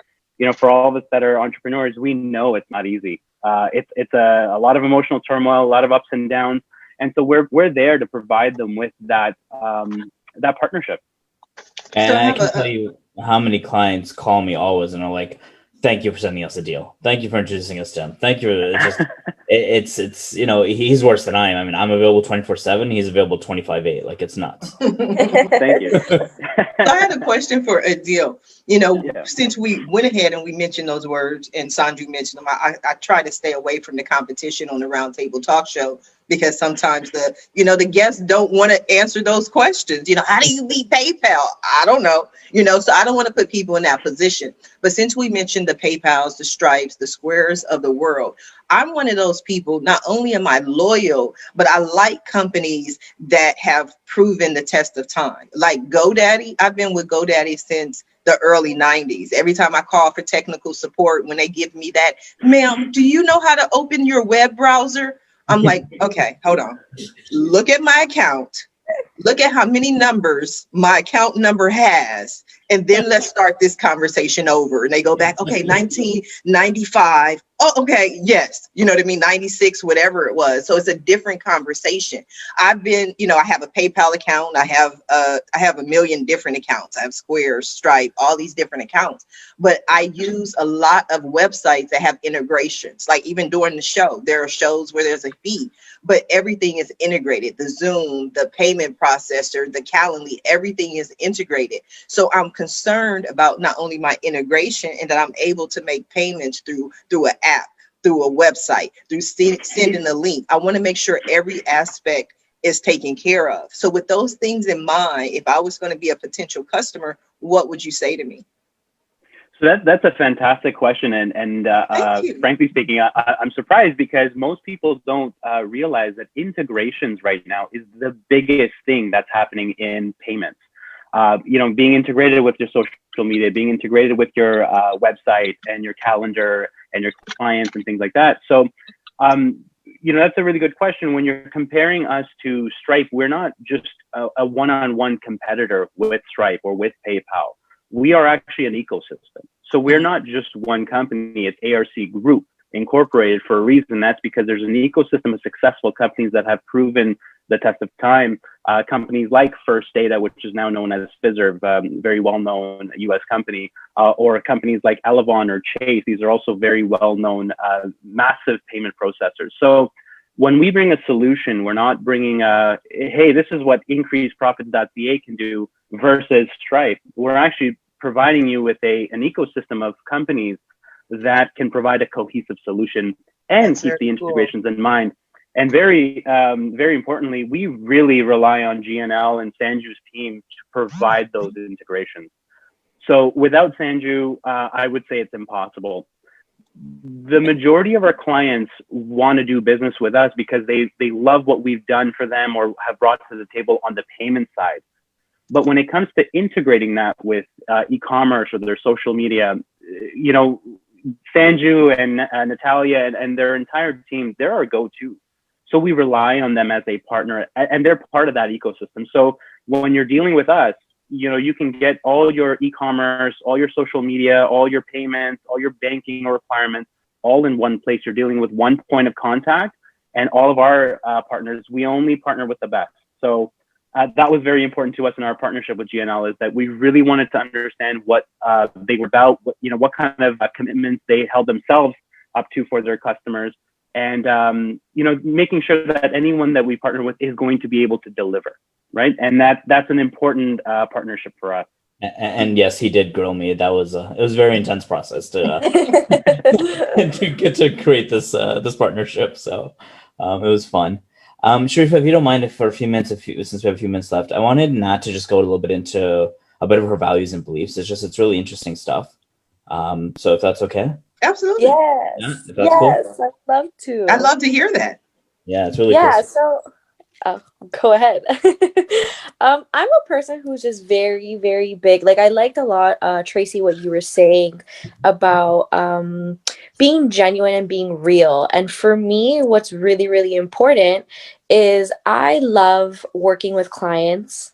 for all of us that are entrepreneurs, we know it's not easy. It's a lot of emotional turmoil, a lot of ups and downs. And so we're there to provide them with that partnership. And so I can tell you how many clients call me always and are like, thank you for sending us a deal. Thank you for introducing us to him. Thank you. It's he's worse than I am. I mean, I'm available 24/7. He's available 25/8. Like, it's nuts. Thank you. So I had a question for Adil. Since we went ahead and we mentioned those words and Sanju mentioned them, I try to stay away from the competition on the Roundtable Talk Show, because sometimes the guests don't want to answer those questions. How do you beat PayPal? I don't know. So I don't want to put people in that position. But since we mentioned the PayPals, the Stripes, the Squares of the world, I'm one of those people. Not only am I loyal, but I like companies that have proven the test of time. Like GoDaddy, I've been with GoDaddy since the early 90s. Every time I call for technical support, when they give me that, ma'am, do you know how to open your web browser? I'm like, okay, hold on. Look at my account. Look at how many numbers my account number has. And then let's start this conversation over. And they go back, okay, 1995. Oh, okay, yes. You know what I mean? 96, whatever it was. So it's a different conversation. I've been, I have a PayPal account. I have a million different accounts. I have Square, Stripe, all these different accounts. But I use a lot of websites that have integrations. Like even during the show, there are shows where there's a fee, but everything is integrated. The Zoom, the payment processor, the Calendly, everything is integrated. So I'm concerned about not only my integration and that I'm able to make payments through an app, through a website, through sending a link. I want to make sure every aspect is taken care of. So with those things in mind, if I was going to be a potential customer, what would you say to me? So that's a fantastic question. And frankly speaking, I'm surprised, because most people don't realize that integrations right now is the biggest thing that's happening in payments. Being integrated with your social media, being integrated with your website and your calendar and your clients and things like that. So, that's a really good question. When you're comparing us to Stripe, we're not just a one-on-one competitor with Stripe or with PayPal. We are actually an ecosystem. So we're not just one company. It's ARC Group Incorporated for a reason. That's because there's an ecosystem of successful companies that have proven the test of time. Companies like First Data, which is now known as Fiserv, very well-known U.S. company, or companies like Elavon or Chase. These are also very well-known, massive payment processors. So when we bring a solution, we're not bringing hey, this is what increaseprofit.ca can do versus Stripe. We're actually providing you with an ecosystem of companies that can provide a cohesive solution and keep the integrations in mind. And very importantly, we really rely on GNL and Sanju's team to provide those integrations. So without Sanju, I would say it's impossible. the majority of our clients want to do business with us because they love what we've done for them or have brought to the table on the payment side. But when it comes to integrating that with e-commerce or their social media, you know, Sanju and Natalia and their entire team, they're our go-to. So we rely on them as a partner, and they're part of that ecosystem. So when you're dealing with us, you know, you can get all your e-commerce, all your social media, all your payments, all your banking requirements, all in one place. You're dealing with one point of contact, and all of our partners, we only partner with the best. So that was very important to us in our partnership with GNL, is that we really wanted to understand what they were about, what kind of commitments they held themselves up to for their customers, and making sure that anyone that we partner with is going to be able to deliver, right? And that's an important partnership for us. And yes, he did grill me. That was it was a very intense process to to get to create this partnership. So it was fun. Sharifa, if you don't mind, for a few minutes, since we have a few minutes left, I wanted Nat to just go a little bit into a bit of her values and beliefs. It's really interesting stuff. So if that's okay. Absolutely. Yes. Yeah, if that's cool. I'd love to. I'd love to hear that. Yeah, it's really Yeah, cool. so go ahead. I'm a person who's just very, very big. Like, I liked a lot, Tracy, what you were saying about being genuine and being real. And for me, what's really, really important is I love working with clients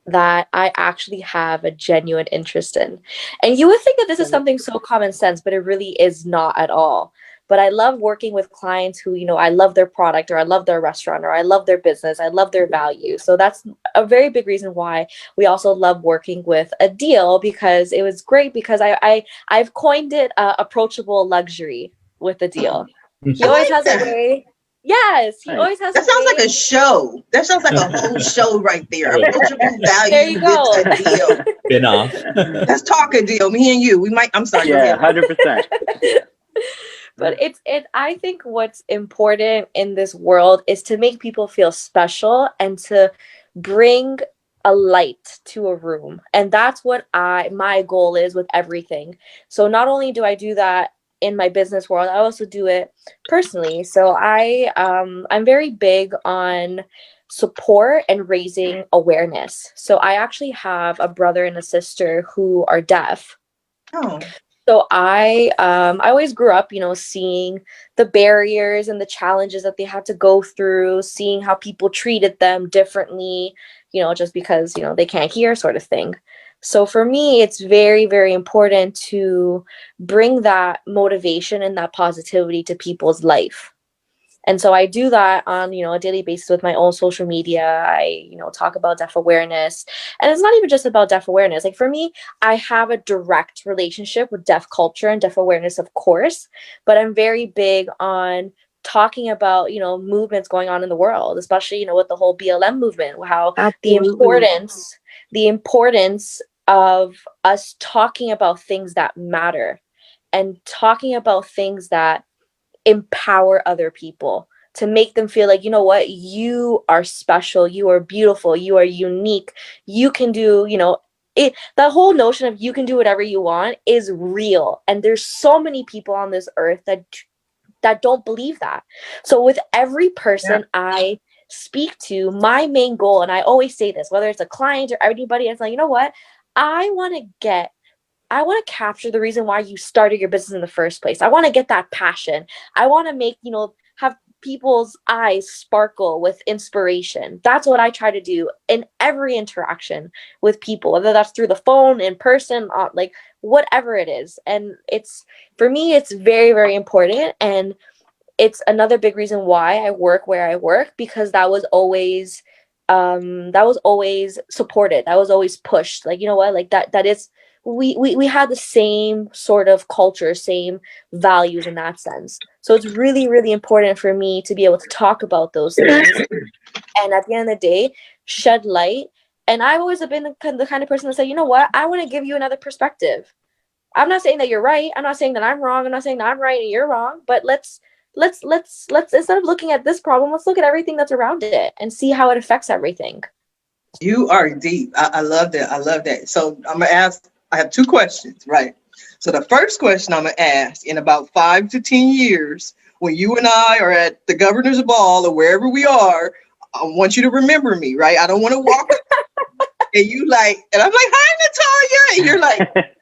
that I actually have a genuine interest in. And you would think that this is something so common sense, but it really is not at all. But I love working with clients who, I love their product, or I love their restaurant, or I love their business, I love their value. So that's a very big reason why we also love working with a deal, because it was great, because I've coined it approachable luxury with the deal. He always has a way. Yes, he always has. That sounds like a show. That sounds like a whole show right there. Approachable value. There you go. With a deal. Spin off. Let's talk a deal. Me and you. We might. I'm sorry. Yeah, 100%. But I think what's important in this world is to make people feel special and to bring a light to a room. And that's what my goal is with everything. So not only do I do that in my business world, I also do it personally. So I'm very big on support and raising awareness. So I actually have a brother and a sister who are deaf. Oh. So I always grew up, seeing the barriers and the challenges that they had to go through, seeing how people treated them differently, just because, they can't hear, sort of thing. So for me, it's very, very important to bring that motivation and that positivity to people's life. And so I do that on, a daily basis with my own social media. I, talk about deaf awareness. And it's not even just about deaf awareness. Like, for me, I have a direct relationship with deaf culture and deaf awareness, of course. But I'm very big on talking about, movements going on in the world, especially, with the whole BLM movement, how the importance of us talking about things that matter and talking about things that empower other people, to make them feel like, what, you are special, you are beautiful, you are unique, you can do, the whole notion of you can do whatever you want is real. And there's so many people on this earth that don't believe that. So with every person I speak to, my main goal, and I always say this, whether it's a client or anybody, it's like, what, I want to capture the reason why you started your business in the first place. I want to get that passion. I want to make, have people's eyes sparkle with inspiration. That's what I try to do in every interaction with people, whether that's through the phone, in person, like whatever it is. And for me, it's very, very important. And it's another big reason why I work where I work, because that was always supported. That was always pushed. Like, like that is, we had the same sort of culture, same values in that sense. So it's really, really important for me to be able to talk about those things. And at the end of the day, shed light. And I've always been the kind of person that say, what, I want to give you another perspective. I'm not saying that you're right. I'm not saying that I'm wrong. I'm not saying that I'm right and you're wrong. But let's instead of looking at this problem, let's look at everything that's around it and see how it affects everything. You are deep. I love that. I love that. So I'm going to ask, I have two questions, right? So the first question I'm gonna ask in about 5 to 10 years, when you and I are at the governor's ball or wherever we are, I want you to remember me, right? I don't want to walk up and you like, and I'm like, hi, Natalia. And you're like,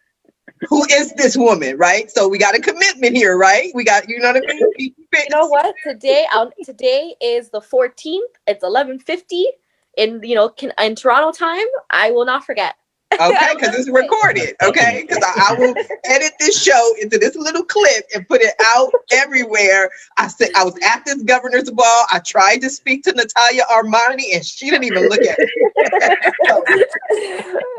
who is this woman, right? So we got a commitment here, right? We got, you know what I mean? You know what? Today is the 14th. It's 11:50 in in Toronto time. I will not forget. Okay, because it's recorded. Okay, because I will edit this show into this little clip and put it out everywhere. I said I was at this governor's ball. I tried to speak to Natalia Armani, and she didn't even look at me.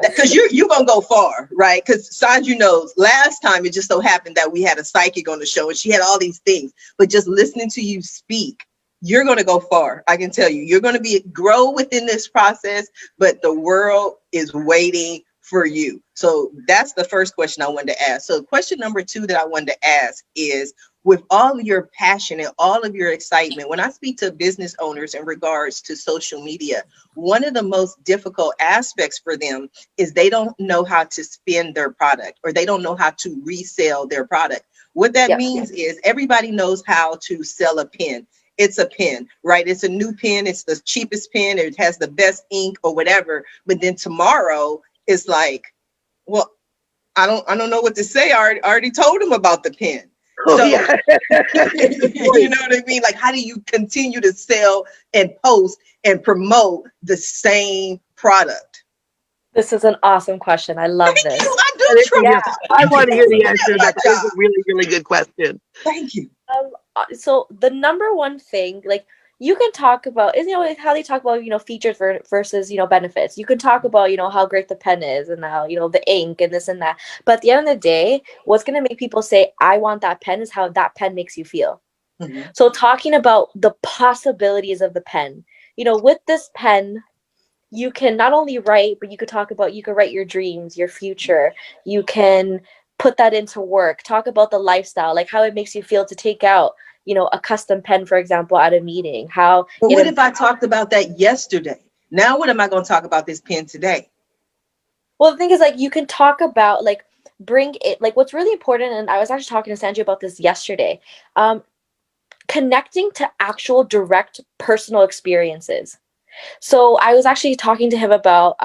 Because you're gonna go far, right? Because Sanju knows. Last time it just so happened that we had a psychic on the show, and she had all these things. But just listening to you speak, you're going to go far. I can tell you, you're going to grow within this process, but the world is waiting for you. So that's the first question I wanted to ask. So question number 2 that I wanted to ask is, with all of your passion and all of your excitement, when I speak to business owners in regards to social media, one of the most difficult aspects for them is they don't know how to spin their product, or they don't know how to resell their product. What that means is everybody knows how to sell a pen. It's a pen, right? It's a new pen. It's the cheapest pen. It has the best ink or whatever. But then tomorrow it's like, well, I don't know what to say. I already told him about the pen. Oh, So, yeah. you know what I mean? Like, how do you continue to sell and post and promote the same product? This is an awesome question. I love Thank this. you. I do trust. I want to hear the answer to that. That is a really, really good question. Thank you. So the number one thing, like, you can talk about is how they talk about features versus benefits. You can talk about how great the pen is and how the ink and this and that. But at the end of the day, what's going to make people say I want that pen is how that pen makes you feel. Mm-hmm. So talking about the possibilities of the pen, with this pen, you can not only write, but you could write your dreams, your future. You can put that into work. Talk about the lifestyle, like how it makes you feel to take out a custom pen, for example, at a meeting. But what if I talked about that yesterday? Now, what am I going to talk about this pen today? Well, the thing is, like, you can talk about, like, bring it, like, what's really important, and I was actually talking to Sanju about this yesterday, connecting to actual direct personal experiences. So I was actually talking to him about,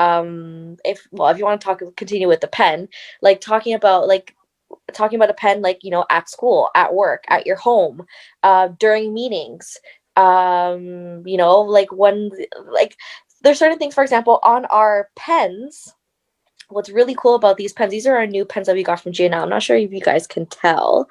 if you want to continue with the pen, like, talking about a pen, like, at school, at work, at your home, during meetings, like, when, like, there's certain things, for example, on our pens. What's really cool about these pens, these are our new pens that we got from GNL. I'm not sure if you guys can tell,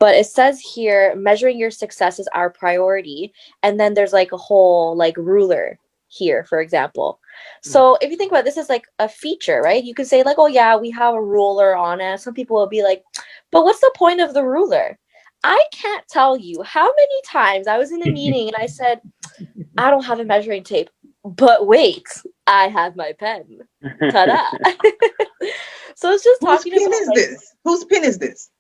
but it says here, measuring your success is our priority. And then there's like a whole like ruler here, for example. So if you think about it, this is like a feature, right? You could say like, oh yeah, we have a ruler on it. Some people will be like, but what's the point of the ruler? I can't tell you how many times I was in a meeting and I said, I don't have a measuring tape, but wait, I have my pen. Ta-da. So it's just talking about, Whose pen is this?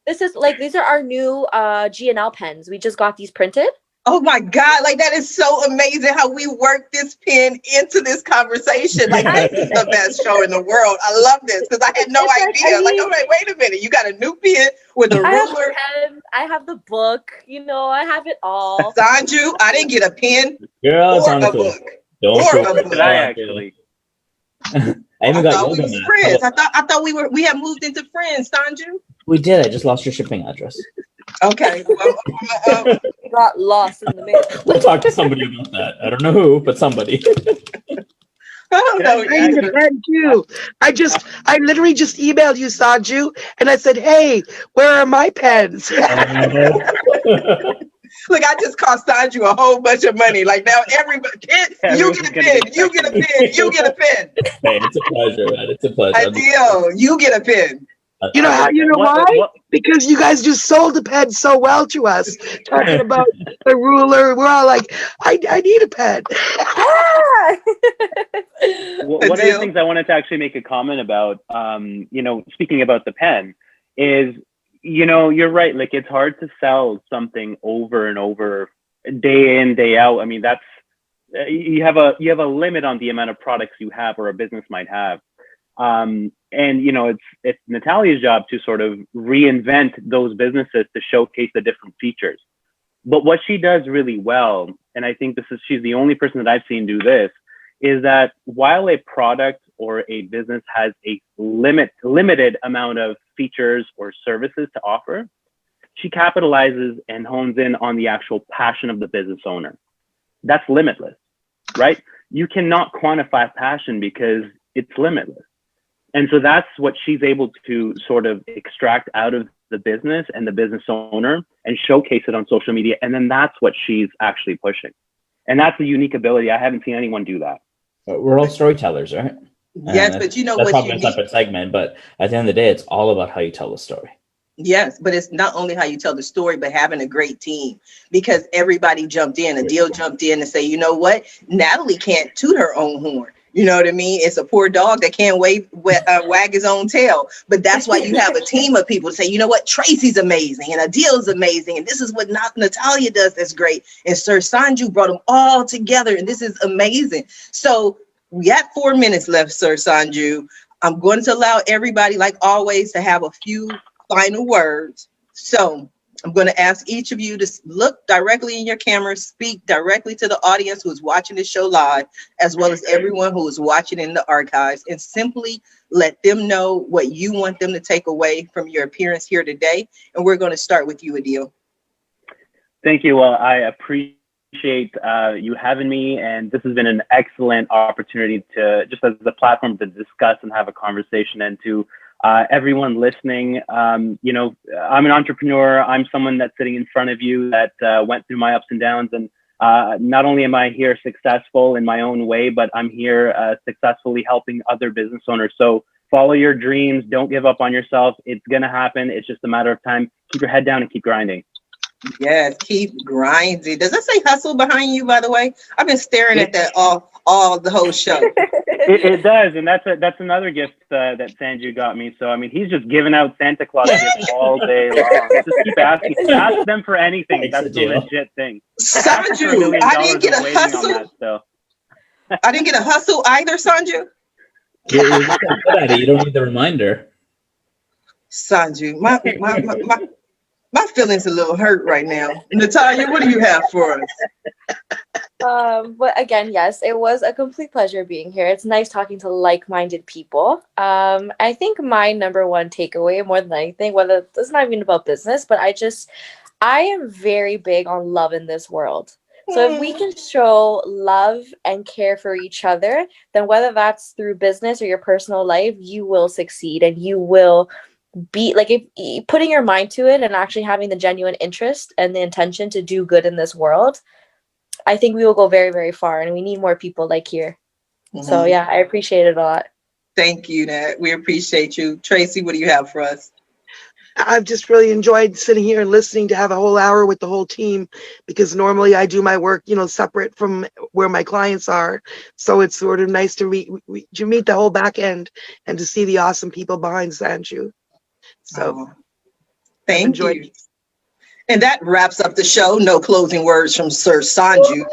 This is like, these are our new GNL pens. We just got these printed. Oh my God, like that is so amazing how we work this pen into this conversation. Like, this is the best show in the world. I love this because I had no idea. Like, I'm like, wait a minute, you got a new pen with a ruler. I have the pen, I have the book, I have it all. Sanju, I didn't get a pen Girl, or a book. Did I actually? I even got we was friends. I thought we had moved into friends, Sanju. We did. I just lost your shipping address. Okay. Got lost in the mail. We'll talk to somebody about that. I don't know who, but somebody. I don't know. I need a pen too. I literally just emailed you, Sanju, and I said, hey, where are my pens? Look, I just cost Sanju a whole bunch of money. Like, now everybody, you get a pen, you get a pen, you get a pen. Hey, it's a pleasure, man. It's a pleasure. A deal. You get a pen. You know why? Because you guys just sold the pen so well to us, talking about the ruler. We're all like, I need a pen. One of the things I wanted to actually make a comment about, speaking about the pen, is, you're right. Like, it's hard to sell something over and over, day in, day out. I mean, that's you have a limit on the amount of products you have or a business might have. And, you know, it's Natalia's job to sort of reinvent those businesses to showcase the different features. But what she does really well, and I think she's the only person that I've seen do this, is that while a product or a business has a limited amount of features or services to offer, she capitalizes and hones in on the actual passion of the business owner. That's limitless, right? You cannot quantify passion because it's limitless. And so that's what she's able to sort of extract out of the business and the business owner and showcase it on social media. And then that's what she's actually pushing. And that's a unique ability. I haven't seen anyone do that. We're all storytellers, right? Yes, but you know that's what's probably unique? a separate segment, but at the end of the day, it's all about how you tell the story. Yes, but it's not only how you tell the story, but having a great team, because everybody jumped in. Adil jumped in and say, you know what? Natalie can't toot her own horn. You know what I mean? It's a poor dog that can't wag his own tail. But that's why you have a team of people to say, you know what? Tracy's amazing and Adil's amazing. And this is what Natalia does that's great. And Sir Sanju brought them all together. And this is amazing. So we got 4 minutes left, Sir Sanju. I'm going to allow everybody, like always, to have a few final words. So I'm going to ask each of you to look directly in your camera, speak directly to the audience who is watching the show live, as well as everyone who is watching in the archives, and simply let them know what you want them to take away from your appearance here today. And we're going to start with you, Adil. Thank you. Well, I appreciate you having me, and this has been an excellent opportunity to just as a platform to discuss and have a conversation, and to everyone listening. You know, I'm an entrepreneur. I'm someone that's sitting in front of you that went through my ups and downs. And not only am I here successful in my own way, but I'm here successfully helping other business owners. So follow your dreams. Don't give up on yourself. It's going to happen. It's just a matter of time. Keep your head down and keep grinding. Yes, keep grinding. Does that say hustle behind you, by the way? I've been staring at that all the whole show. It does, and that's another gift that Sanju got me. So I mean, he's just giving out Santa Claus gifts all day long. Just keep asking, ask them for anything. That's the legit thing. Sanju, I didn't get a hustle. I didn't get a hustle either, Sanju. You're good at it. You don't need the reminder. Sanju, my feelings a little hurt right now. Natalia, what do you have for us? But again, yes, it was a complete pleasure being here. It's nice talking to like-minded people. I think my number one takeaway, more than anything, whether it's not even about business, but I am very big on love in this world. So if we can show love and care for each other, then whether that's through business or your personal life, you will succeed, and you will be like, if putting your mind to it and actually having the genuine interest and the intention to do good in this world, I think we will go very, very far, and we need more people like here. So yeah, I appreciate it a lot. Thank you, Nat. We appreciate you. Tracy, what do you have for us? I've just really enjoyed sitting here and listening to have a whole hour with the whole team, because normally I do my work, you know, separate from where my clients are. So it's sort of nice to meet the whole back end and to see the awesome people behind Sanju. So thank you. And that wraps up the show. No closing words from Sir Sanju.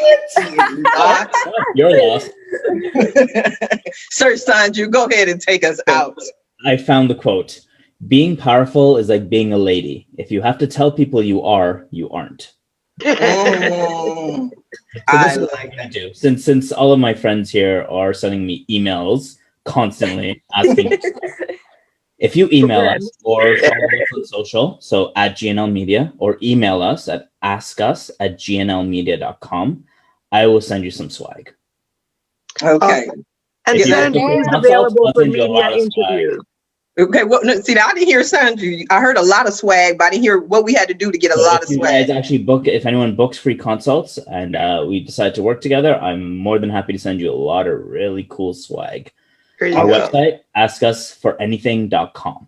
You're lost. Sir Sanju, go ahead and take us out. I found the quote. Being powerful is like being a lady. If you have to tell people you are, you aren't. I like that. Do. Since all of my friends here are sending me emails constantly asking, if you email us or follow us on social, so at GNL Media, or email us at askus@gnlmedia.com, I will send you some swag. Okay. And Sanju is available for media interviews. Okay, well, no, see, I didn't hear Sanju. I heard a lot of swag, but I didn't hear what we had to do to get a lot of swag. Guys actually if anyone books free consults and we decide to work together, I'm more than happy to send you a lot of really cool swag. Our website, askusforanything.com.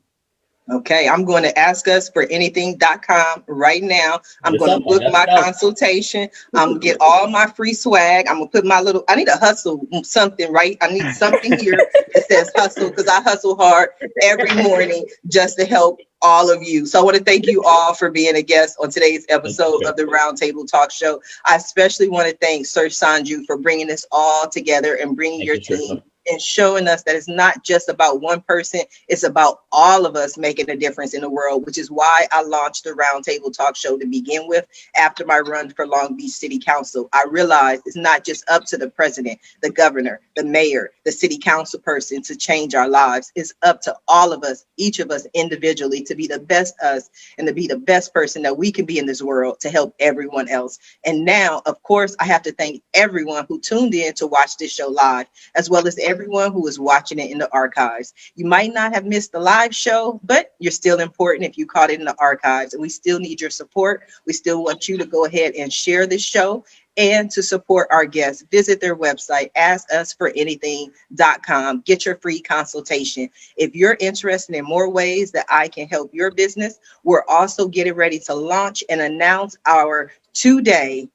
Okay, I'm going to askusforanything.com right now. I'm going to book my consultation. I'm going to get all my free swag. I'm going to put I need a hustle something, right? I need something here that says hustle, because I hustle hard every morning just to help all of you. So I want to thank you all for being a guest on today's episode of the Roundtable Talk Show. I especially want to thank Sir Sanju for bringing this all together and bringing your team and showing us that it's not just about one person, it's about all of us making a difference in the world, which is why I launched the Roundtable Talk Show to begin with. After my run for Long Beach City Council, I realized it's not just up to the president, the governor, the mayor, the city council person to change our lives. It's up to all of us, each of us individually, to be the best us and to be the best person that we can be in this world to help everyone else. And now, of course, I have to thank everyone who tuned in to watch this show live, as well as everyone who is watching it in the archives. You might not have missed the live show, but you're still important if you caught it in the archives. And we still need your support. We still want you to go ahead and share this show and to support our guests. Visit their website, askusforanything.com. Get your free consultation. If you're interested in more ways that I can help your business, we're also getting ready to launch and announce our 2-day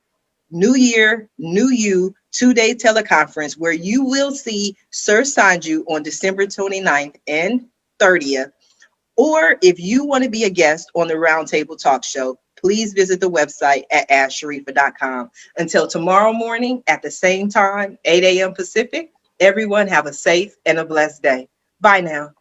New Year, New You 2-day teleconference where you will see Sir Sanju on December 29th and 30th. Or if you want to be a guest on the Roundtable Talk Show, please visit the website at asksharifa.com. Until tomorrow morning at the same time, 8 a.m. Pacific, everyone have a safe and a blessed day. Bye now.